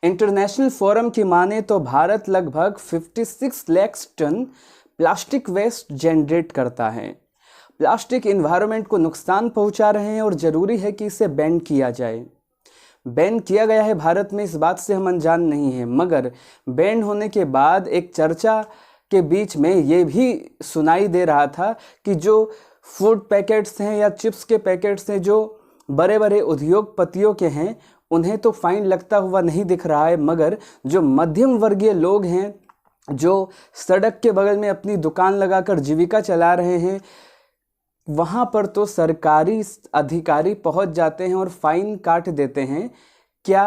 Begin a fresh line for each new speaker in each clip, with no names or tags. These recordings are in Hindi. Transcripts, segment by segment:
इंटरनेशनल फोरम की माने तो भारत लगभग 56 lakh tonne plastic waste generate करता है। प्लास्टिक इन्वायरमेंट को नुकसान पहुंचा रहे हैं और ज़रूरी है कि इसे बैन किया जाए। बैन किया गया है भारत में, इस बात से हम अनजान नहीं हैं, मगर बैन होने के बाद एक चर्चा के बीच में ये भी सुनाई दे रहा था कि जो फूड पैकेट्स हैं या चिप्स के पैकेट्स हैं जो बड़े बड़े उद्योगपतियों के हैं उन्हें तो फाइन लगता हुआ नहीं दिख रहा है, मगर जो मध्यम वर्गीय लोग हैं जो सड़क के बगल में अपनी दुकान लगाकर जीविका चला रहे हैं वहाँ पर तो सरकारी अधिकारी पहुँच जाते हैं और फाइन काट देते हैं। क्या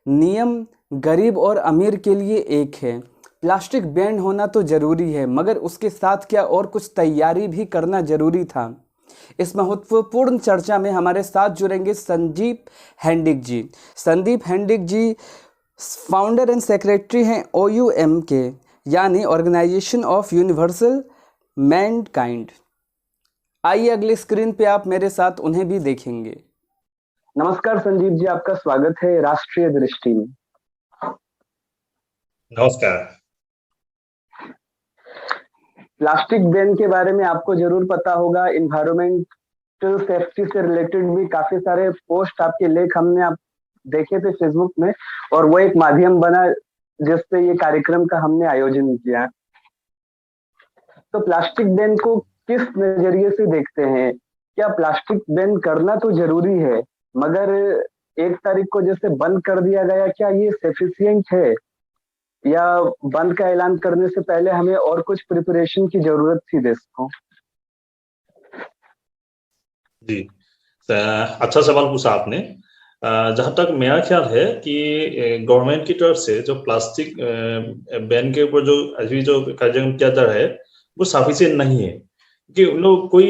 नियम गरीब और अमीर के लिए एक है? प्लास्टिक बैन होना तो ज़रूरी है, मगर उसके साथ क्या और कुछ तैयारी भी करना ज़रूरी था? इस महत्वपूर्ण चर्चा में हमारे साथ जुड़ेंगे संदीप हेंडिक जी। संदीप हेंडिक जी फाउंडर एंड सेक्रेटरी हैं OUM के, यानी ऑर्गेनाइजेशन ऑफ यूनिवर्सल मैनकाइंड। आइए अगली स्क्रीन पे आप मेरे साथ उन्हें भी देखेंगे।
नमस्कार संदीप जी, आपका स्वागत है राष्ट्रीय दृष्टि में।
नमस्कार।
प्लास्टिक बैन के बारे में आपको जरूर पता होगा। इन्वायरमेंटल सेफ्टी से रिलेटेड भी काफी सारे पोस्ट, आपके लेख हमने आप देखे थे फेसबुक में, और वो एक माध्यम बना जिससे ये कार्यक्रम का हमने आयोजन किया। तो प्लास्टिक बैन को किस नजरिए से देखते हैं? क्या प्लास्टिक बैन करना तो जरूरी है, मगर 1 तारीख को जैसे बंद कर दिया गया, क्या ये सफिशिएंट है, या बंद का ऐलान करने से पहले हमें और कुछ प्रिपरेशन की जरूरत थी देश को?
जी, अच्छा सवाल पूछा आपने। जहां तक मेरा ख्याल है कि गवर्नमेंट की तरफ से जो प्लास्टिक बैन के ऊपर जो अभी जो कार्यक्रम किया जा रहा है वो सफिशिएंट नहीं है, कि उन लोग कोई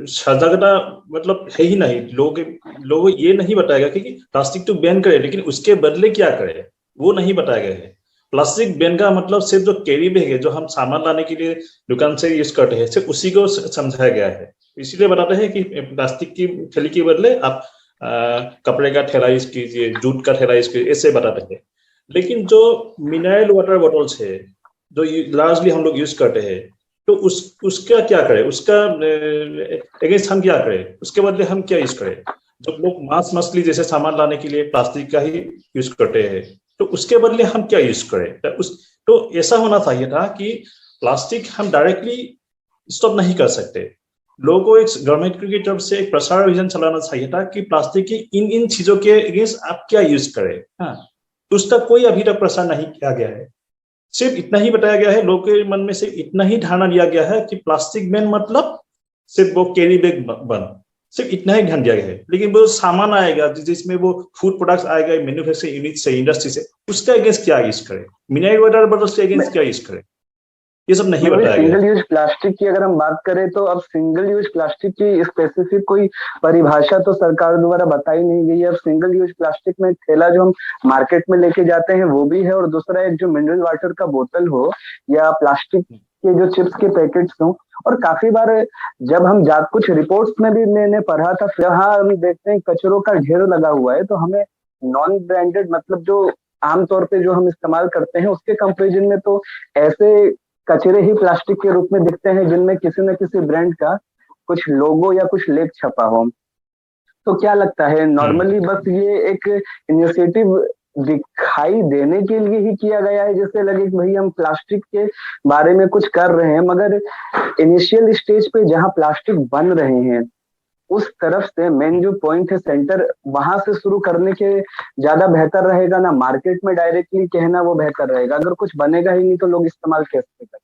सजागता मतलब है ही नहीं। लोग ये नहीं बताएगा कि प्लास्टिक तो बैन करे, लेकिन उसके बदले क्या करे वो नहीं बताया गया है। प्लास्टिक बैन का मतलब सिर्फ जो कैरी बैग है जो हम सामान लाने के लिए दुकान से यूज करते हैं सिर्फ उसी को समझाया गया है। इसीलिए बताते हैं कि प्लास्टिक की थैली के बदले आप कपड़े का थैला यूज कीजिए, जूट का थैला यूज कीजिए, ऐसे बताते हैं। लेकिन जो मिनरल वाटर बॉटल्स है जो लार्जली हम लोग यूज करते हैं, तो उसका क्या करें, उसका अगेंस्ट हम क्या करें, उसके बदले हम क्या यूज करें? जब लोग मांस मछली जैसे सामान लाने के लिए प्लास्टिक का ही यूज करते हैं, तो उसके बदले हम क्या यूज करें? तो ऐसा होना चाहिए था कि प्लास्टिक हम डायरेक्टली स्टॉप नहीं कर सकते। लोगों को एक गवर्नमेंट की तरफ से एक प्रसार अभियान चलाना चाहिए था कि प्लास्टिक की इन चीजों के अगेंस्ट आप क्या यूज करें। हाँ, तो उसका कोई अभी तक प्रसार नहीं किया गया है। सिर्फ इतना ही बताया गया है, लोगों के मन में से इतना ही धारणा लिया गया है कि प्लास्टिक बैन मतलब सिर्फ वो कैरी बैग बंद, सिर्फ इतना ही ध्यान दिया गया है। लेकिन वो सामान आएगा जिसमें वो फूड प्रोडक्ट्स आएगा मैन्युफैक्चरिंग यूनिट से, इंडस्ट्री से, उसका अगेंस्ट क्या यूज करें? मिनरल वाटर बॉटल्स के अगेंस्ट क्या यूज करें? ये सब नहीं बताया गया।
सिंगल यूज प्लास्टिक की अगर हम बात करें तो अब सिंगल यूज प्लास्टिक की स्पेसिफिक कोई परिभाषा तो सरकार द्वारा बताई नहीं गई है। अब सिंगल यूज प्लास्टिक में थैला जो हम मार्केट में लेके जाते हैं वो भी है, और दूसरा एक जो मिनरल वाटर का बोतल हो या प्लास्टिक के जो चिप्स के पैकेट्स हो। और काफी बार जब हम कुछ रिपोर्ट्स में भी मैंने पढ़ा था, जहाँ हम देखते हैं कचरों का ढेर लगा हुआ है, तो हमें नॉन ब्रांडेड मतलब जो आमतौर पे जो हम इस्तेमाल करते हैं उसके कंपेरिजन में तो ऐसे कचरे ही प्लास्टिक के रूप में दिखते हैं जिनमें किसी न किसी ब्रांड का कुछ लोगो या कुछ लेख छपा हो। तो क्या लगता है, नॉर्मली बस ये एक इनिशिएटिव दिखाई देने के लिए ही किया गया है, जैसे लगे कि भाई हम प्लास्टिक के बारे में कुछ कर रहे हैं, मगर इनिशियल स्टेज पे जहां प्लास्टिक बन रहे हैं उस तरफ से मेन जो पॉइंट है सेंटर, वहां से शुरू करने के ज्यादा बेहतर रहेगा ना? मार्केट में डायरेक्टली कहना वो बेहतर रहेगा? अगर कुछ बनेगा ही नहीं तो लोग इस्तेमाल कैसे करें?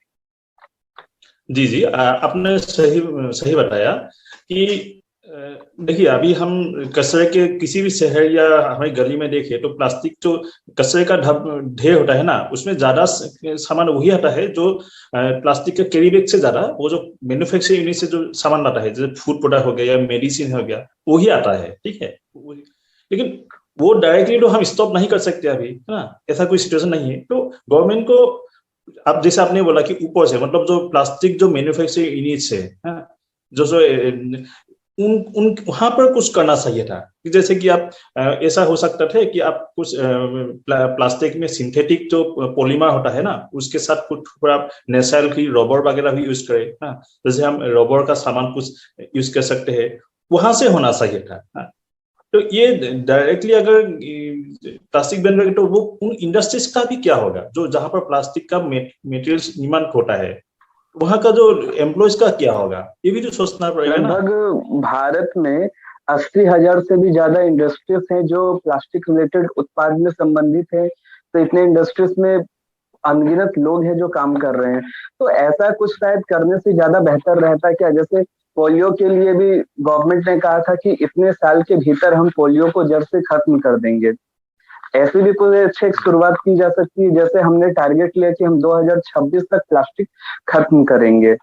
जी, आपने सही बताया कि देखिए अभी हम कचरे के किसी भी शहर या हमारी गली में देखें तो प्लास्टिक जो कचरे का ढेर होता है ना, उसमें ज्यादा सामान वही आता है जो प्लास्टिक के कैरी बैग से ज्यादा वो जो मैन्युफैक्चरिंग यूनिट से जो सामान आता है, जैसे फूड प्रोडक्ट हो गया या मेडिसिन हो गया, वही आता है। ठीक है, लेकिन वो डायरेक्टली तो हम स्टॉप नहीं कर सकते अभी, है ना? ऐसा कोई सिचुएशन नहीं है। तो गवर्नमेंट को अब जैसे आपने बोला कि ऊपर से मतलब जो प्लास्टिक जो मैन्युफैक्चरिंग यूनिट है, जो उन उन वहां पर कुछ करना चाहिए था कि जैसे कि आप ऐसा हो सकता था कि आप कुछ प्लास्टिक में सिंथेटिक जो पॉलीमर होता है ना उसके साथ कुछ थोड़ा नेचुरल की रबर वगैरह भी यूज करें ना, जैसे हम रबर का सामान कुछ यूज कर सकते हैं, वहां से होना चाहिए था ना। तो ये डायरेक्टली अगर प्लास्टिक बैन करेंगे तो वो उन इंडस्ट्रीज का भी क्या होगा जो जहां पर प्लास्टिक का मटेरियल निर्माण होता है, वहां का जो एम्प्लॉयज का क्या होगा, ये भी तो सोचना पड़ेगा ना।
लगभग भारत में 80,000 से भी ज्यादा इंडस्ट्रीज हैं जो प्लास्टिक रिलेटेड उत्पाद में संबंधित है। तो इतने इंडस्ट्रीज में अनगिनत लोग हैं जो काम कर रहे हैं। तो ऐसा कुछ शायद करने से ज्यादा बेहतर रहता क्या, जैसे पोलियो के लिए भी गवर्नमेंट ने कहा था कि इतने साल के भीतर हम पोलियो को जड़ से खत्म कर देंगे। ऐसी भी कोई अच्छी एक शुरुआत की जा सकती है, जैसे हमने टारगेट लिया कि हम 2026 तक प्लास्टिक खत्म करेंगे,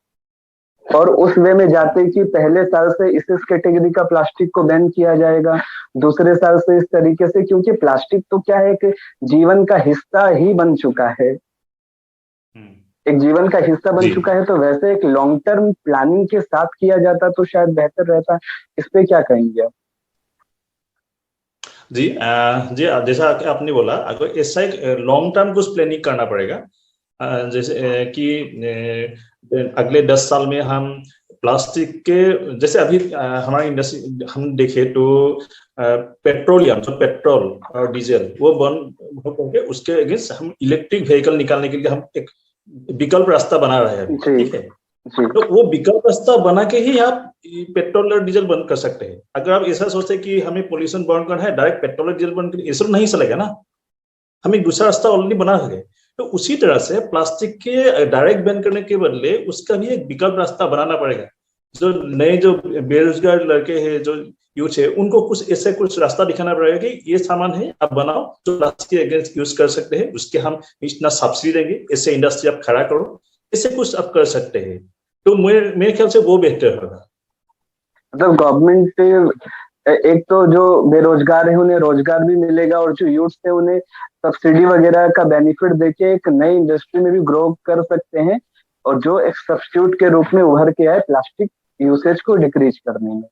और उस वे में जाते कि पहले साल से इस कैटेगरी का प्लास्टिक को बैन किया जाएगा, दूसरे साल से इस तरीके से, क्योंकि प्लास्टिक तो क्या है कि जीवन का हिस्सा ही बन चुका है, एक जीवन का हिस्सा बन
जी
चुका है। तो वैसे एक लॉन्ग टर्म प्लानिंग के साथ किया जाता तो शायद बेहतर रहता। इस पे क्या कहेंगे आप?
जी जी, जैसा आपने बोला अगर ऐसा एक लॉन्ग टर्म कुछ प्लानिंग करना पड़ेगा, जैसे कि अगले 10 साल में हम प्लास्टिक के, जैसे अभी हमारी इंडस्ट्री हम देखें तो पेट्रोलियम जो पेट्रोल और डीजल वो बंद हो करके उसके अगेंस्ट हम इलेक्ट्रिक व्हीकल निकालने के लिए हम एक विकल्प रास्ता बना रहे हैं अभी,
जी
ठीक है।
जी।
तो वो विकल्प रास्ता बना के ही आप पेट्रोल और डीजल बंद कर सकते हैं। अगर आप ऐसा सोचते कि हमें पोल्यूशन बर्न करना है डायरेक्ट पेट्रोल और डीजल बंद कर, ये सब नहीं चलेगा ना, हम एक दूसरा रास्ता ऑलरेडी बना सके। तो उसी तरह से प्लास्टिक के डायरेक्ट बैन करने के बदले उसका भी एक विकल्प रास्ता बनाना पड़ेगा। जो नए जो बेरोजगार लड़के हैं जो यूथ है उनको कुछ ऐसे कुछ रास्ता दिखाना पड़ेगा कि ये सामान है आप बनाओ जो प्लास्टिक के अगेंस्ट यूज कर सकते हैं, उसके हम इतना सब्सिडी देंगे, ऐसे इंडस्ट्री आप खड़ा करो, ऐसे कुछ आप कर सकते हैं। तो मेरे ख्याल से वो बेहतर होगा।
मतलब गवर्नमेंट एक तो जो बेरोजगार है उन्हें रोजगार भी मिलेगा, और जो यूथ है उन्हें सब्सिडी वगैरह का बेनिफिट देके एक नई इंडस्ट्री में भी ग्रो कर सकते हैं, और जो एक सब्स्टिट्यूट के रूप में उभर के आए प्लास्टिक यूसेज को डिक्रीज करने में।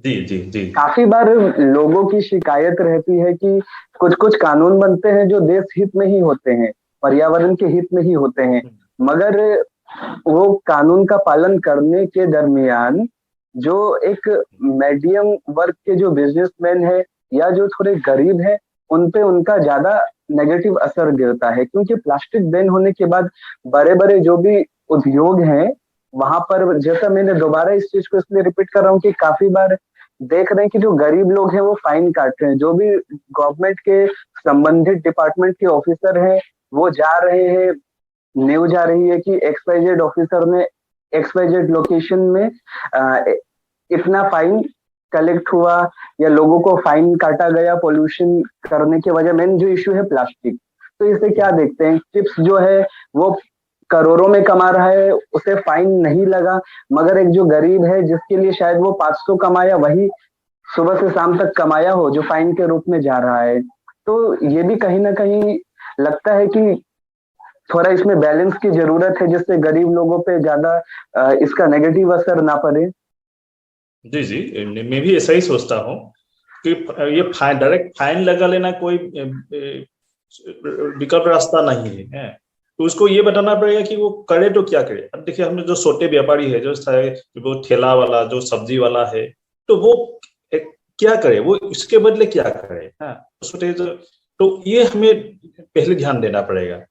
जी जी जी
काफी बार लोगों की शिकायत रहती है कि कुछ कुछ कानून बनते हैं जो देश हित में ही होते हैं, पर्यावरण के हित में ही होते हैं, मगर वो कानून का पालन करने के दरमियान जो एक मीडियम वर्ग के जो बिजनेसमैन है या जो थोड़े गरीब है उन पे उनका ज्यादा नेगेटिव असर गिरता है, क्योंकि प्लास्टिक बैन होने के बाद बड़े बड़े जो भी उद्योग हैं वहां पर, जैसा मैंने दोबारा इस चीज को इसलिए रिपीट कर रहा हूँ कि काफी बार देख रहे हैं कि जो गरीब लोग हैं वो फाइन काट रहे हैं, जो भी गवर्नमेंट के संबंधित डिपार्टमेंट के ऑफिसर हैं वो जा रहे हैं, न्यूज आ रही है कि XYZ ऑफिसर ने XYZ लोकेशन में इतना फाइन कलेक्ट हुआ या लोगों को फाइन काटा गया पोल्यूशन करने की वजह। मेन जो इश्यू है प्लास्टिक, तो इसे क्या देखते हैं, चिप्स जो है वो करोड़ों में कमा रहा है, उसे फाइन नहीं लगा, मगर एक जो गरीब है जिसके लिए शायद वो 500 कमाया वही सुबह से शाम तक कमाया हो जो फाइन के रूप में जा रहा है। तो ये भी कहीं ना कहीं लगता है कि थोड़ा इसमें बैलेंस की जरूरत है, जिससे गरीब लोगों पे ज्यादा इसका नेगेटिव असर ना पड़े।
जी जी, मैं भी ऐसा ही सोचता हूँ कि ये डायरेक्ट फाइन लगा लेना कोई विकल्प रास्ता नहीं है। तो उसको ये बताना पड़ेगा कि वो करे तो क्या करे। अब देखिए हमने जो छोटे व्यापारी है, जो वो ठेला वाला जो सब्जी वाला है, तो वो क्या करे, वो इसके बदले क्या करे। हाँ, छोटे तो ये हमें पहले ध्यान देना पड़ेगा।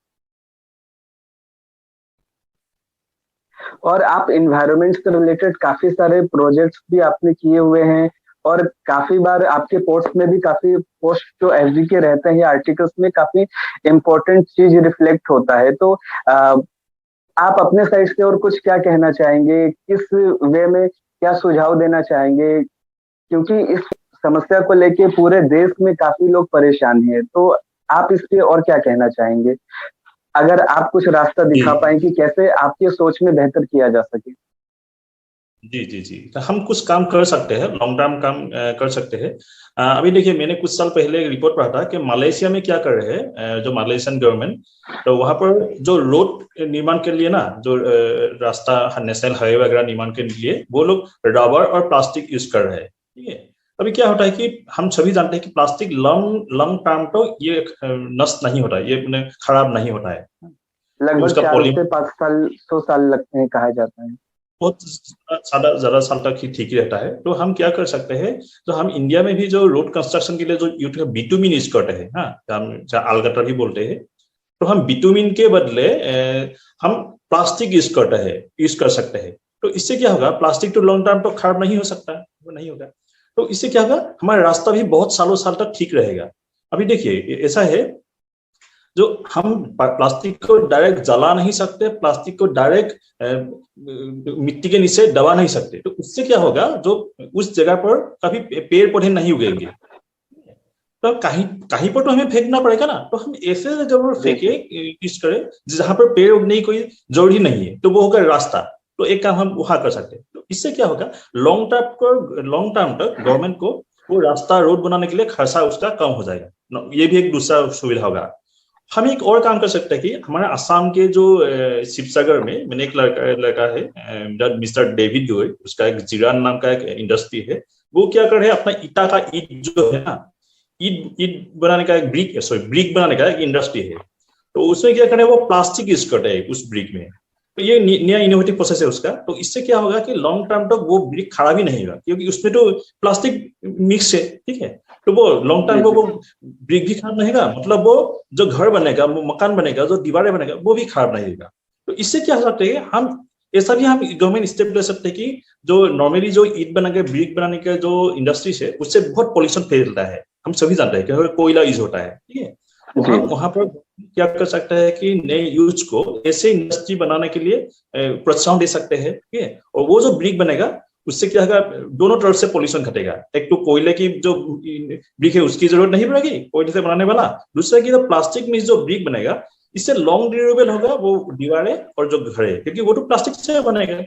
और आप इन्वायरमेंट से रिलेटेड काफी सारे प्रोजेक्ट्स भी आपने किए हुए हैं, और काफी बार आपके पोस्ट में भी काफी पोस्ट जो FB के रहते हैं आर्टिकल्स में काफी इम्पोर्टेंट चीज रिफ्लेक्ट होता है। तो आप अपने साइड से और कुछ क्या कहना चाहेंगे, किस वे में क्या सुझाव देना चाहेंगे, क्योंकि इस समस्या को लेके पूरे देश में काफी लोग परेशान हैं। तो आप इस पे और क्या कहना चाहेंगे, अगर आप कुछ रास्ता दिखा पाए कि कैसे आपके सोच में बेहतर किया जा सके?
जी जी जी, तो हम कुछ काम कर सकते हैं, लॉन्ग टर्म काम कर सकते हैं। अभी देखिए, मैंने कुछ साल पहले एक रिपोर्ट पढ़ा था कि मलेशिया में क्या कर रहे हैं जो मलेशियन गवर्नमेंट, तो वहां पर जो रोड निर्माण के लिए ना, जो रास्ता नेशनल हाईवे वगैरह निर्माण के लिए वो लोग रबर और प्लास्टिक यूज कर रहे हैं। ठीक है। अभी क्या होता है कि हम सभी जानते हैं कि प्लास्टिक लॉन्ग लॉन्ग टर्म तो ये नष्ट नहीं होता, ये खराब नहीं होता है।
लगभग
उसका
4 से 5 साल 100 साल लगते हैं कहा जाता है।
बहुत ज्यादा साल तक ही ठीक ही रहता है। तो हम क्या कर सकते हैं, तो हम इंडिया में भी जो रोड कंस्ट्रक्शन के लिए जो यूज बिटुमिन यूज करते हैं, हाँ, हम अलगटर भी बोलते हैं, तो हम बिटुमिन के बदले हम प्लास्टिक यूज कर सकते हैं। तो इससे क्या होगा, प्लास्टिक तो लॉन्ग टर्म तो खराब नहीं हो सकता, वो नहीं होगा। तो इससे क्या होगा, हमारा रास्ता भी बहुत सालों साल तक ठीक रहेगा। अभी देखिए ऐसा है, जो हम प्लास्टिक को डायरेक्ट जला नहीं सकते, प्लास्टिक को डायरेक्ट मिट्टी के नीचे दबा नहीं सकते, तो उससे क्या होगा, जो उस जगह पर कभी पेड़ पौधे नहीं उगेंगे, तो कहीं कहीं पर तो हमें फेंकना पड़ेगा ना, तो हम ऐसे जगह फेंके, यूज करें जहां पर पेड़ उगने की कोई जरूरी नहीं है, तो वो होगा रास्ता। तो एक काम हम वहां कर सकते हैं। तो इससे क्या होगा, लॉन्ग टर्म तक गवर्नमेंट को वो रास्ता रोड बनाने के लिए खर्चा उसका कम हो जाएगा, ये भी एक दूसरा सुविधा होगा। हम एक और काम कर सकते हैं कि हमारे असम के जो शिवसागर में मैंने एक लड़का है मिस्टर डेविड गोयल, उसका एक जीरान नाम का एक इंडस्ट्री है। वो क्या कर रहे हैं, अपना ईटा का ईट जो है ना, ईट ईट बनाने का एक ब्रिक बनाने का एक इंडस्ट्री है। तो उसमें क्या कर रहे हैं, वो प्लास्टिक यूज करते हैं उस ब्रिक में। तो ये नया इनोवेटिव प्रोसेस है उसका। तो इससे क्या होगा कि लॉन्ग टर्म तक वो ब्रिक खराब ही नहीं होगा, क्योंकि उसमें तो प्लास्टिक मिक्स है। ठीक है। तो वो लॉन्ग टर्म
जी
को
जी।
वो ब्रिक भी खराब नहीं होगा, मतलब वो जो घर बनेगा, वो मकान बनेगा, जो दीवारें बनेगा, वो भी खराब नहीं होगा। तो इससे क्या हो सकता है, हम ऐसा भी हम गवर्नमेंट स्टेप ले सकते हैं कि जो नॉर्मली जो ईट बना के ब्रिक बनाने का जो इंडस्ट्रीज है, उससे बहुत पॉल्यूशन फैलता है, हम सभी जानते हैं कि कोयला यूज होता है। ठीक है। तो
जी
हम वहां पर क्या कर सकते हैं कि नए यूज को ऐसे इंडस्ट्री बनाने के लिए प्रोत्साहन दे सकते हैं। ठीक है। और वो जो ब्रिक बनेगा, उससे क्या होगा, दोनों तरफ से पॉल्यूशन घटेगा। एक तो कोयले की जो ब्रिक है उसकी जरूरत नहीं पड़ेगी कोयले से बनाने वाला, दूसरा की जो प्लास्टिक में जो ब्रिक बनेगा, इससे लॉन्ग ड्यूरेबल होगा वो दीवारें और जो घर है, क्योंकि वो तो प्लास्टिक से बनेगा।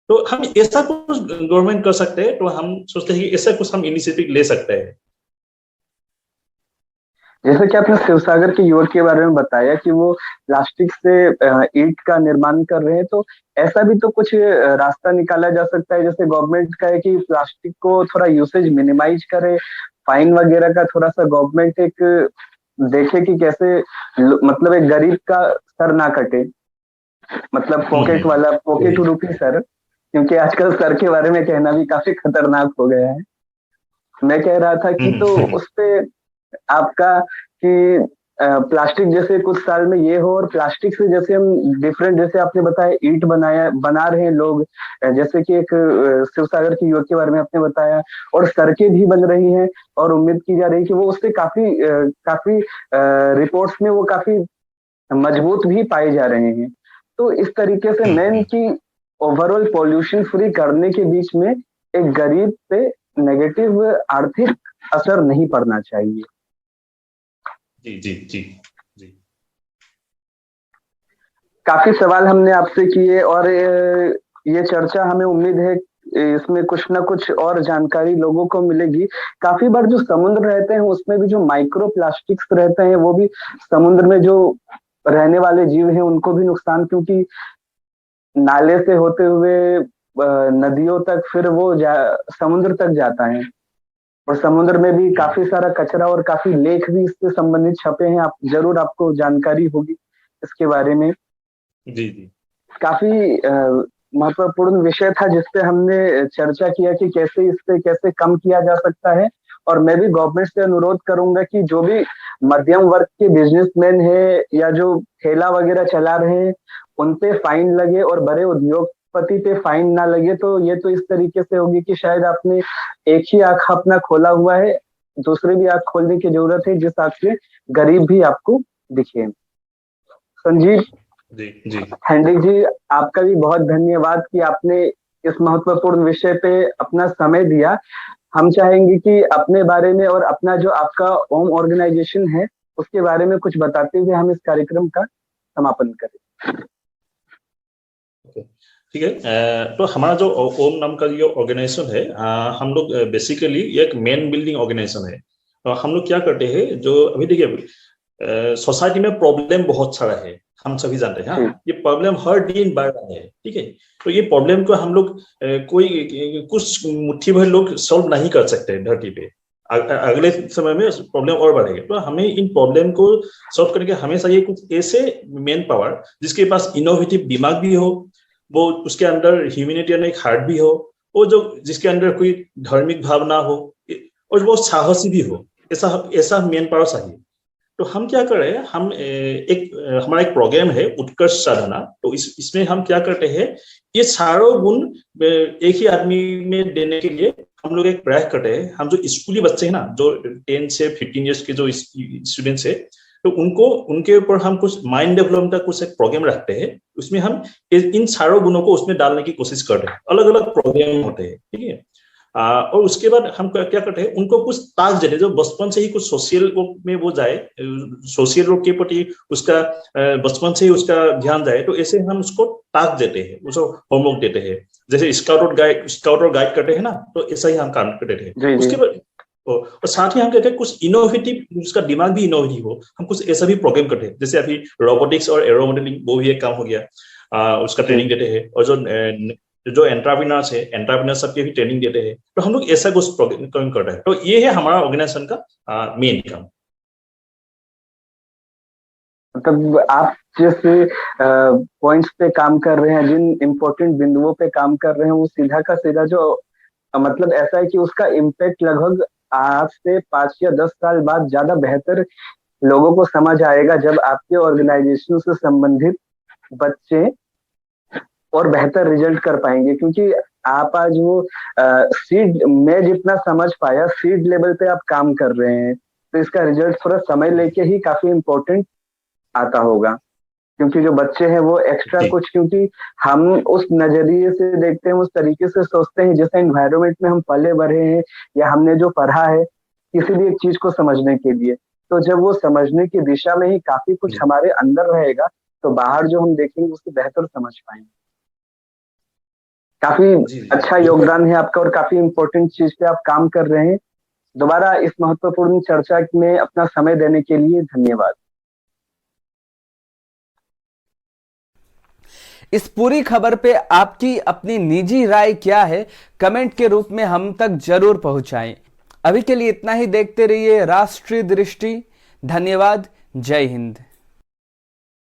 तो हम ऐसा कुछ गवर्नमेंट कर सकते हैं, तो हम सोचते हैं कि ऐसा कुछ हम इनिशिएटिव ले सकते हैं।
जैसे कि आपने शिवसागर के युवक के बारे में बताया कि वो प्लास्टिक से ईंट का निर्माण कर रहे हैं, तो ऐसा भी तो कुछ रास्ता निकाला जा सकता है। जैसे गवर्नमेंट का है कि प्लास्टिक को थोड़ा यूसेज मिनिमाइज करे, फाइन वगैरह का थोड़ा सा गवर्नमेंट एक देखे कि कैसे मतलब एक गरीब का सर ना कटे, मतलब पॉकेट वाला पॉकेट
जी
रुपी सर, क्योंकि आजकल सर के बारे में कहना भी काफी खतरनाक हो गया है। मैं कह रहा था कि तो उस पे आपका कि प्लास्टिक जैसे कुछ साल में ये हो, और प्लास्टिक से जैसे हम डिफरेंट, जैसे आपने बताया ईंट बना रहे हैं लोग, जैसे कि एक शिवसागर के युवक के बारे में आपने बताया, और सड़कें भी बन रही हैं, और उम्मीद की जा रही है कि वो उससे काफी रिपोर्ट्स में वो काफी मजबूत भी पाए जा रहे हैं। तो इस तरीके से मेन की ओवरऑल पॉल्यूशन फ्री करने के बीच में एक गरीब पे नेगेटिव आर्थिक असर नहीं पड़ना चाहिए।
जी जी जी जी।
काफी सवाल हमने आपसे किए, और ये चर्चा हमें उम्मीद है इसमें कुछ ना कुछ और जानकारी लोगों को मिलेगी। काफी बार जो समुद्र रहते हैं उसमें भी जो माइक्रो प्लास्टिक्स रहते हैं, वो भी समुद्र में जो रहने वाले जीव हैं उनको भी नुकसान, क्योंकि नाले से होते हुए नदियों तक, फिर वो समुद्र तक जाता है, और समुद्र में भी काफी सारा कचरा और काफी लेख भी इससे संबंधित छपे हैं। आप जरूर, आपको जानकारी होगी इसके बारे में।
जी जी
काफी महत्वपूर्ण विषय था जिसपे हमने चर्चा किया कि कैसे इससे कैसे कम किया जा सकता है। और मैं भी गवर्नमेंट से अनुरोध करूंगा कि जो भी मध्यम वर्ग के बिजनेसमैन है या जो ठेला वगैरह चला रहे हैं, उन पे फाइन लगे, और बड़े उद्योगपति पे फाइन ना लगे। तो ये तो इस तरीके से होगी कि शायद आपने एक ही आंख अपना खोला हुआ है, दूसरी भी आंख खोलने की जरूरत है, जिस आंख से गरीब भी आपको दिखे। संजीव
जी जी।
हेनरी जी, आपका भी बहुत धन्यवाद कि आपने इस महत्वपूर्ण विषय पे अपना समय दिया। हम चाहेंगे कि अपने बारे में और अपना जो आपका होम ऑर्गेनाइजेशन है उसके बारे में कुछ बताते हुए हम इस कार्यक्रम का समापन करें।
ठीक है। तो हमारा जो ओम नाम का जो ऑर्गेनाइजेशन है, हम लोग बेसिकली एक मेन बिल्डिंग ऑर्गेनाइजेशन है। हम लोग क्या करते हैं, जो अभी देखिए सोसाइटी में प्रॉब्लम बहुत सारा है, हम सभी जानते हैं। ये प्रॉब्लम हर दिन बढ़ रहा है, ठीक है। तो ये प्रॉब्लम को हम लोग कोई कुछ मुट्ठी भर लोग सॉल्व नहीं कर सकते धरती पे। अगले समय में प्रॉब्लम और बढ़ेगा। तो हमें इन प्रॉब्लम को सॉल्व करने के हमेशा ये कुछ ऐसे मेन पावर जिसके पास इनोवेटिव दिमाग भी हो, वो उसके अंदर ह्यूमैनिटेरियन एक हार्ट भी हो, वो जो जिसके अंदर कोई धार्मिक भावना हो और वो साहसी भी हो, ऐसा ऐसा मेन पावर चाहिए। तो हम क्या कर रहे हैं, हम हमारा एक प्रोग्राम है उत्कर्ष साधना। तो इसमें हम क्या करते हैं, ये सारों गुण एक ही आदमी में देने के लिए हम लोग एक प्रयास करते हैं। हम जो स्कूली बच्चे हैं ना, जो 10 से 15 ईयर्स के जो स्टूडेंट्स है, तो उनको उनके ऊपर हम कुछ माइंड डेवलपमेंट का कुछ एक प्रोग्राम रखते हैं। उसमें हम इन सारों गुणों को उसमें डालने की कोशिश कर रहे हैं। अलग अलग प्रोग्राम होते हैं, ठीक है। और उसके बाद हम क्या करते हैं, उनको कुछ टास्क देते हैं जो बचपन से ही कुछ सोशल में वो जाए, सोशल वर्क के प्रति उसका बचपन से ही उसका ध्यान जाए। तो ऐसे हम उसको टास्क देते हैं, उसको होमवर्क देते हैं। जैसे स्काउट और गाइड करते हैं ना, तो ऐसा ही हम काम करते हैं। उसके बाद और साथ ही हम कहते हैं कुछ इनोवेटिव, उसका दिमाग भी इनोवेटिव हो, हम कुछ ऐसा भी प्रोग्राम करते हैं। जैसे अभी रोबोटिक्स और एरो मॉडलिंग, वो भी एक काम हो गया, उसका ट्रेनिंग देते हैं। और जो एंटरप्रेन्योर्स है, एंटरप्रेन्योर सबके भी ट्रेनिंग देते हैं। तो हम लोग ऐसा कुछ प्रोग्राम कर रहे हैं। तो ये है हमारा ऑर्गेनाइजेशन का मेन काम।
मतलब आप जिस पॉइंट्स पे काम कर रहे हैं, जिन इम्पोर्टेंट बिंदुओं पे काम कर रहे हैं, वो सीधा का सीधा जो मतलब ऐसा है कि उसका इम्पैक्ट लगभग आज से 5 या 10 साल बाद ज्यादा बेहतर लोगों को समझ आएगा, जब आपके ऑर्गेनाइजेशन से संबंधित बच्चे और बेहतर रिजल्ट कर पाएंगे। क्योंकि आप आज वो सीड में जितना समझ पाया, सीड लेवल पे आप काम कर रहे हैं, तो इसका रिजल्ट थोड़ा समय लेके ही काफी इम्पोर्टेंट आता होगा। क्योंकि जो बच्चे हैं वो एक्स्ट्रा कुछ, क्योंकि हम उस नजरिए से देखते हैं, उस तरीके से सोचते हैं, जैसे एनवायरनमेंट में हम पले बढ़े हैं या हमने जो पढ़ा है किसी भी एक चीज को समझने के लिए, तो जब वो समझने की दिशा में ही काफी कुछ हमारे अंदर रहेगा, तो बाहर जो हम देखेंगे उससे बेहतर समझ पाएंगे। काफी अच्छा योगदान है आपका और काफी इम्पोर्टेंट चीज पे आप काम कर रहे हैं। दोबारा इस महत्वपूर्ण चर्चा में अपना समय देने के लिए धन्यवाद।
इस पूरी खबर पे आपकी अपनी निजी राय क्या है, कमेंट के रूप में हम तक जरूर पहुंचाएं। अभी के लिए इतना ही। देखते रहिए राष्ट्रीय दृष्टि। धन्यवाद। जय हिंद।